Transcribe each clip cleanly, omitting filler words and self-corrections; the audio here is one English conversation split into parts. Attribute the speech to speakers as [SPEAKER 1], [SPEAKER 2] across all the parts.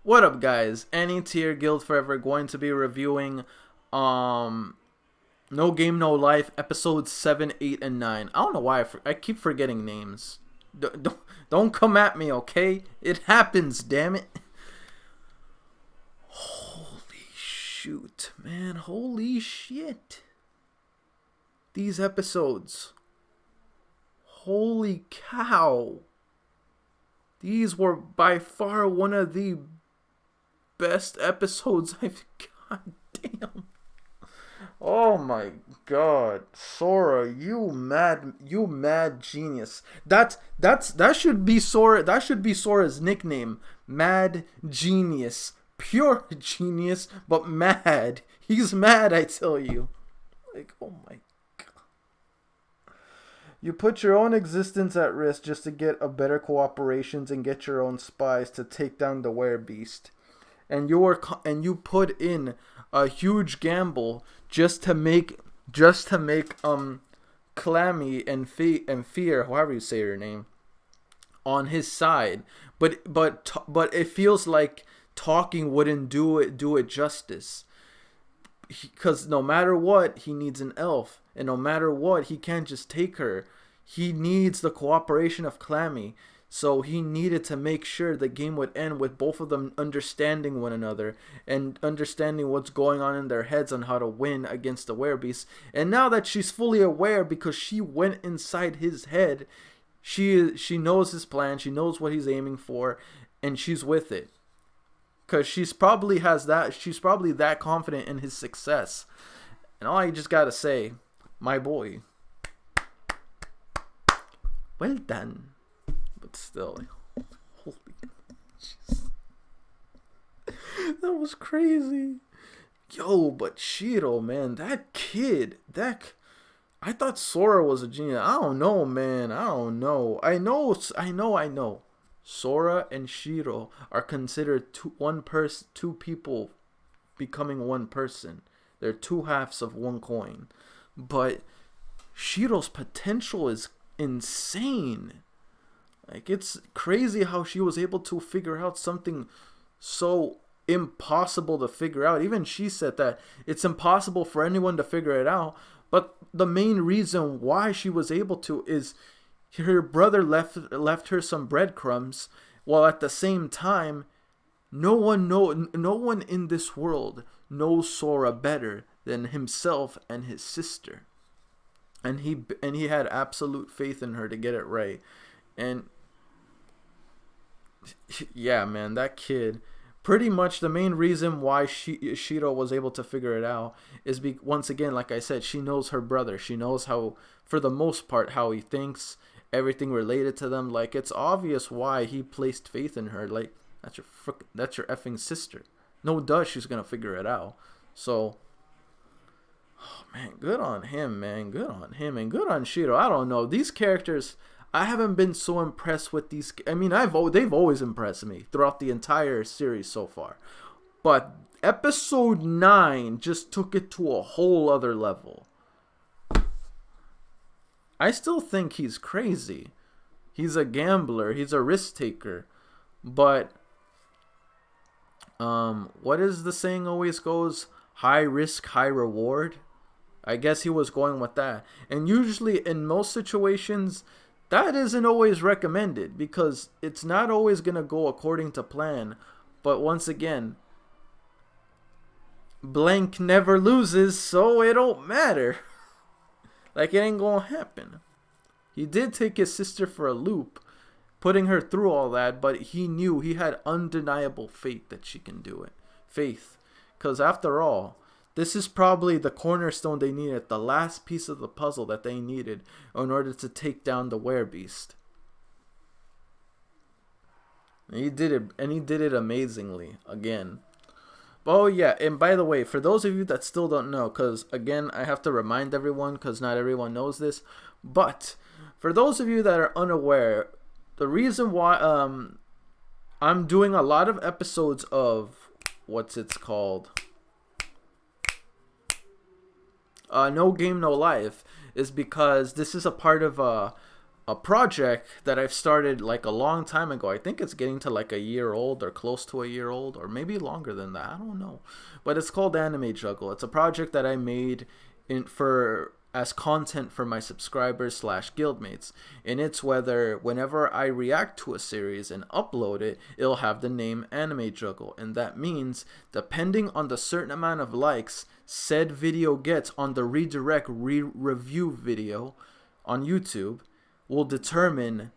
[SPEAKER 1] What up, guys? Any Tier Guild Forever going to be reviewing No Game No Life episodes 7, 8, and 9. I don't know why I keep forgetting names. Don't come at me, okay? It happens, damn it. Holy shoot, man. Holy shit. These episodes. Holy cow. These were by far one of the best episodes I've... God damn. Oh my god. Sora, you mad genius. That should be Sora's nickname. Mad genius. Pure genius, but mad. He's mad, I tell you. Like, oh my god. You put your own existence at risk just to get a better cooperations and get your own spies to take down the werebeast. And you put in a huge gamble just to make Clammy and Fear, however you say her name, on his side. But it feels like talking wouldn't do it justice. Because no matter what, he needs an elf, and no matter what, he can't just take her. He needs the cooperation of Clammy. So he needed to make sure the game would end with both of them understanding one another and understanding what's going on in their heads on how to win against the werebeast. And now that she's fully aware because she went inside his head, she knows his plan, she knows what he's aiming for, and she's with it. Because she's probably that confident in his success. And all I just gotta say, my boy, well done. But still, holy jeez. That was crazy. Yo, but Shiro, man, that kid, I thought Sora was a genius. I don't know, man. I don't know. I know. Sora and Shiro are considered two people becoming one person. They're two halves of one coin. But Shiro's potential is insane. Like, it's crazy how she was able to figure out something so impossible to figure out. Even she said that it's impossible for anyone to figure it out. But the main reason why she was able to is her brother left her some breadcrumbs, while at the same time, no one in this world knows Sora better than himself and his sister. And he had absolute faith in her to get it right. And yeah, man, that kid, pretty much the main reason why Shiro was able to figure it out is once again, like I said, she knows her brother. She knows how, for the most part, how he thinks, everything related to them. Like, it's obvious why he placed faith in her. Like, that's your effing sister. No duh, she's gonna figure it out. So, oh man, good on him, man. Good on him, and good on Shiro. I don't know, these characters, I haven't been so impressed with these. I mean, they've always impressed me throughout the entire series so far. But episode 9 just took it to a whole other level. I still think he's crazy. He's a gambler. He's a risk taker. But, what is the saying always goes? High risk, high reward. I guess he was going with that. And usually in most situations, that isn't always recommended because it's not always going to go according to plan. But once again, blank never loses, so it don't matter. Like, it ain't going to happen. He did take his sister for a loop, putting her through all that, but he knew, he had undeniable faith that she can do it. Faith. Because after all, this is probably the cornerstone they needed, the last piece of the puzzle that they needed in order to take down the werebeast. And he did it amazingly, again. Oh yeah, and by the way, for those of you that still don't know, because again, I have to remind everyone, because not everyone knows this, but for those of you that are unaware, the reason why I'm doing a lot of episodes of, what's it's called? No Game No Life, is because this is a part of a project that I've started like a long time ago. I think it's getting to like a year old or close to a year old, or maybe longer than that. I don't know. But it's called Anime Juggle. It's a project that I made as content for my subscribers / guildmates. And it's whenever I react to a series and upload it, it'll have the name Anime Juggle. And that means depending on the certain amount of likes said video gets on the redirect review video on YouTube, will determine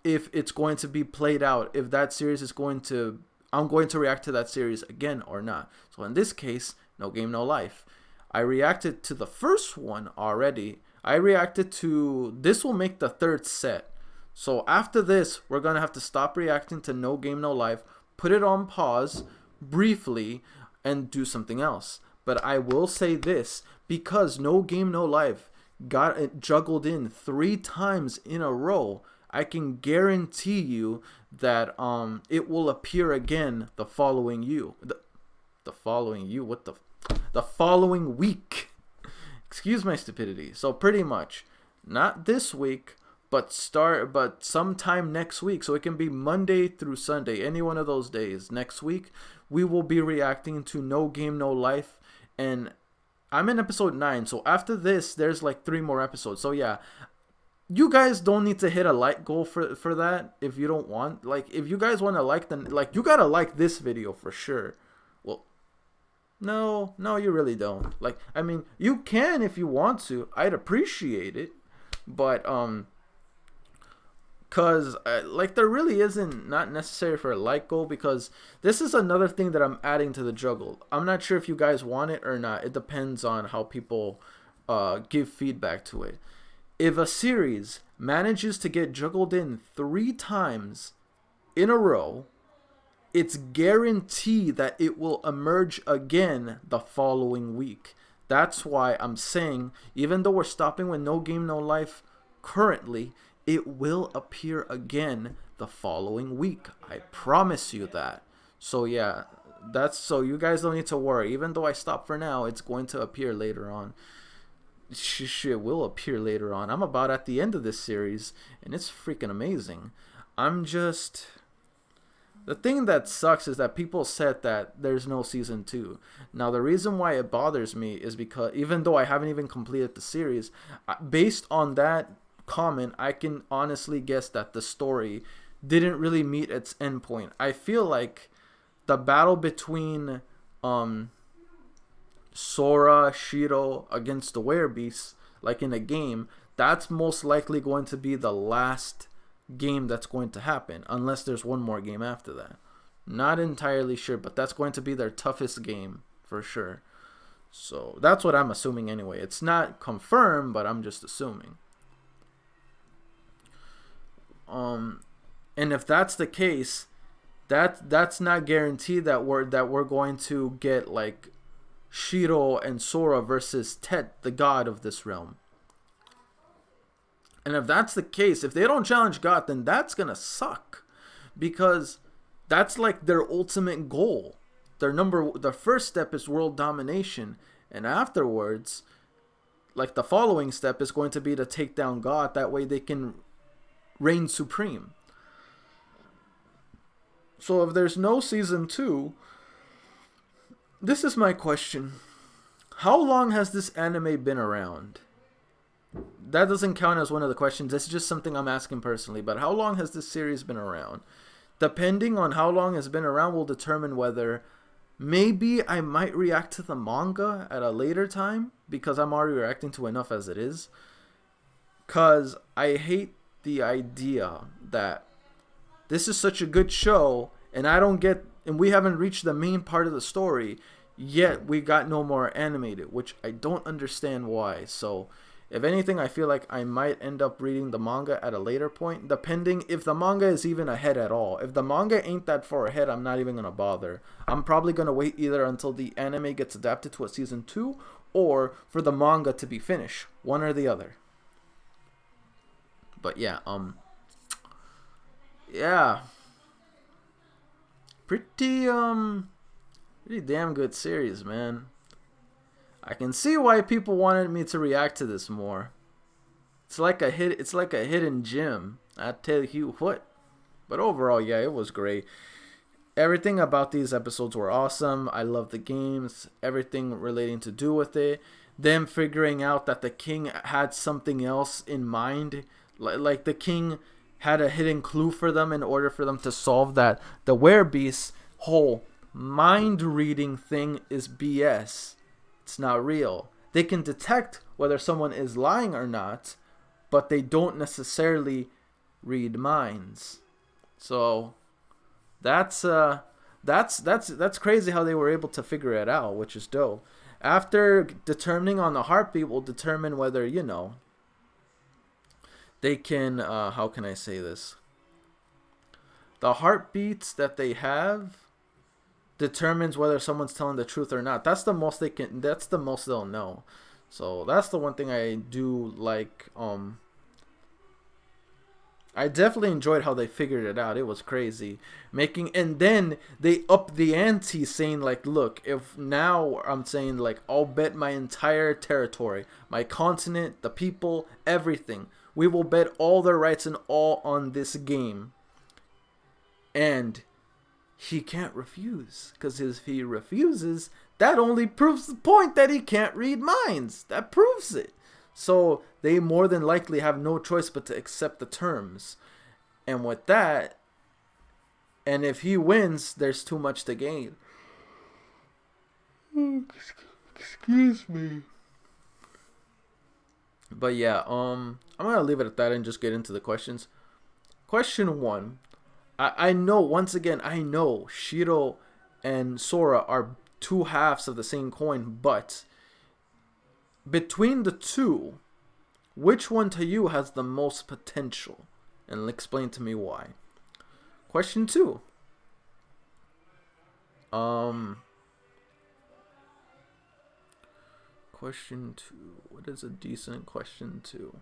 [SPEAKER 1] if it's going to be played out, if that series is I'm going to react to that series again or not. So in this case, No Game No Life. I reacted to the first one already. This will make the third set. So after this, we're going to have to stop reacting to No Game No Life, put it on pause briefly, and do something else. But I will say this, because No Game No Life got it juggled in 3 times in a row, I can guarantee you that it will appear again the following week. Excuse my stupidity. So pretty much not this week, but sometime next week. So it can be Monday through Sunday, any one of those days. Next week we will be reacting to No Game No Life, and I'm in episode 9, so after this, there's like 3 more episodes. So yeah, you guys don't need to hit a like goal for that if you don't want. Like, if you guys want to like, then like you gotta like this video for sure. Well, no, you really don't. Like, I mean, you can if you want to. I'd appreciate it, but because like there really isn't not necessary for a like goal, because this is another thing that I'm adding to the juggle. I'm not sure if you guys want it or not. It depends on how people give feedback to it. If a series manages to get juggled in 3 times in a row, it's guaranteed that it will emerge again the following week. That's why I'm saying, even though we're stopping with No Game No Life currently, it will appear again the following week. I promise you that. So yeah, so you guys don't need to worry. Even though I stop for now, it's going to appear later on. Shit will appear later on. I'm about at the end of this series, and it's freaking amazing. The thing that sucks is that people said that there's no season 2. Now, the reason why it bothers me is because even though I haven't even completed the series, based on that comment, I can honestly guess that the story didn't really meet its endpoint. I feel like the battle between Sora, Shiro against the Werebeasts, like in a game, that's most likely going to be the last game that's going to happen, unless there's one more game after that. Not entirely sure, but that's going to be their toughest game for sure. So that's what I'm assuming anyway. It's not confirmed, but I'm just assuming. And if that's the case, that's not guaranteed that we're going to get like Shiro and Sora versus Tet, the god of this realm. And if that's the case, if they don't challenge God, then that's gonna suck, because that's like their ultimate goal. The first step is world domination, and afterwards, like the following step is going to be to take down God. That way they can reign supreme. So if there's no season 2, this is my question. How long has this anime been around? That doesn't count as one of the questions. It's just something I'm asking personally. But how long has this series been around? Depending on how long it's been around will determine whether maybe I might react to the manga at a later time, because I'm already reacting to enough as it is. Because I hate the idea that this is such a good show and we haven't reached the main part of the story, yet we got no more animated, which I don't understand why. So if anything, I feel like I might end up reading the manga at a later point, depending if the manga is even ahead at all. If the manga ain't that far ahead, I'm not even going to bother. I'm probably going to wait either until the anime gets adapted to a season 2 or for the manga to be finished. One or the other. But yeah, pretty damn good series, man. I can see why people wanted me to react to this more. It's like a hidden gem. I tell you what. But overall, yeah, it was great. Everything about these episodes were awesome. I love the games, everything relating to do with it. Them figuring out that the king had something else in mind, like the king had a hidden clue for them in order for them to solve that. The werebeast's whole mind reading thing is BS. It's not real. They can detect whether someone is lying or not, but they don't necessarily read minds. So that's crazy how they were able to figure it out, which is dope. After determining on the heartbeat, will determine whether, you know, they can how can I say this? The heartbeats that they have determines whether someone's telling the truth or not. That's the most they can. That's the most they'll know. So that's the one thing I do like. I definitely enjoyed how they figured it out. It was crazy. And then they upped the ante, saying like, look, if now I'm saying like, I'll bet my entire territory, my continent, the people, everything. We will bet all their rights and all on this game. And he can't refuse, because if he refuses, that only proves the point that he can't read minds. That proves it. So they more than likely have no choice but to accept the terms. And with that, and if he wins, there's too much to gain. Excuse me. But yeah, I'm gonna leave it at that and just get into the questions. Question 1. I know, once again, I know Shiro and Sora are two halves of the same coin, but between the two, which one to you has the most potential? And explain to me why. Question 2. Question 2. What is a decent question 2?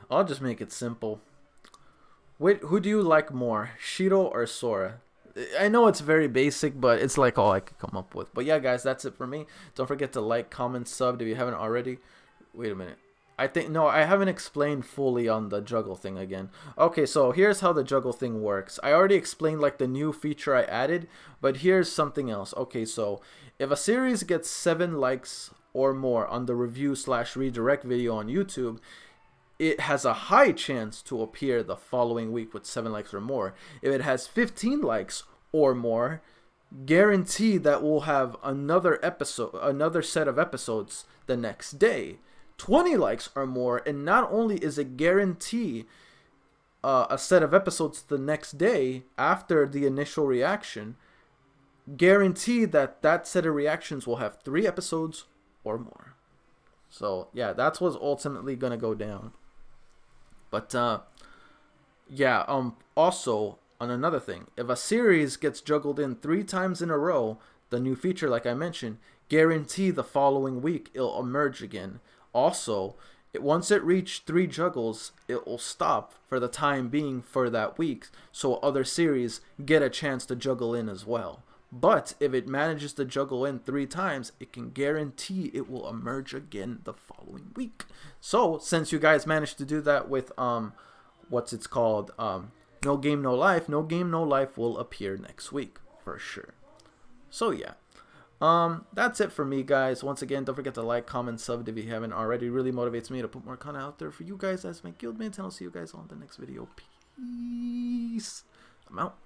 [SPEAKER 1] I'll just make it simple. Wait, who do you like more, Shiro or Sora? I know it's very basic, but it's like all I could come up with. But yeah, guys, that's it for me. Don't forget to like, comment, sub if you haven't already. Wait a minute. I haven't explained fully on the juggle thing again. Okay, so here's how the juggle thing works. I already explained like the new feature I added, but here's something else. Okay, so if a series gets 7 likes or more on the review/redirect video on YouTube, it has a high chance to appear the following week with 7 likes or more. If it has 15 likes or more, guarantee that we'll have another set of episodes the next day. 20 likes or more, and not only is it guarantee a set of episodes the next day after the initial reaction, guarantee that that set of reactions will have 3 episodes or more. So yeah, that's what's ultimately gonna go down. But yeah, also on another thing, if a series gets juggled in 3 times in a row, the new feature, like I mentioned, guarantee the following week it'll emerge again. Also, once it reaches 3 juggles, it will stop for the time being for that week, so other series get a chance to juggle in as well. But if it manages to juggle in 3 times, it can guarantee it will emerge again the following week. So since you guys managed to do that with what's it's called, No Game No Life, No Game No Life will appear next week for sure. So yeah, that's it for me, guys. Once again, don't forget to like, comment, sub if you haven't already. It really motivates me to put more content out there for you guys as my guildmates, and I'll see you guys on the next video. Peace. I'm out.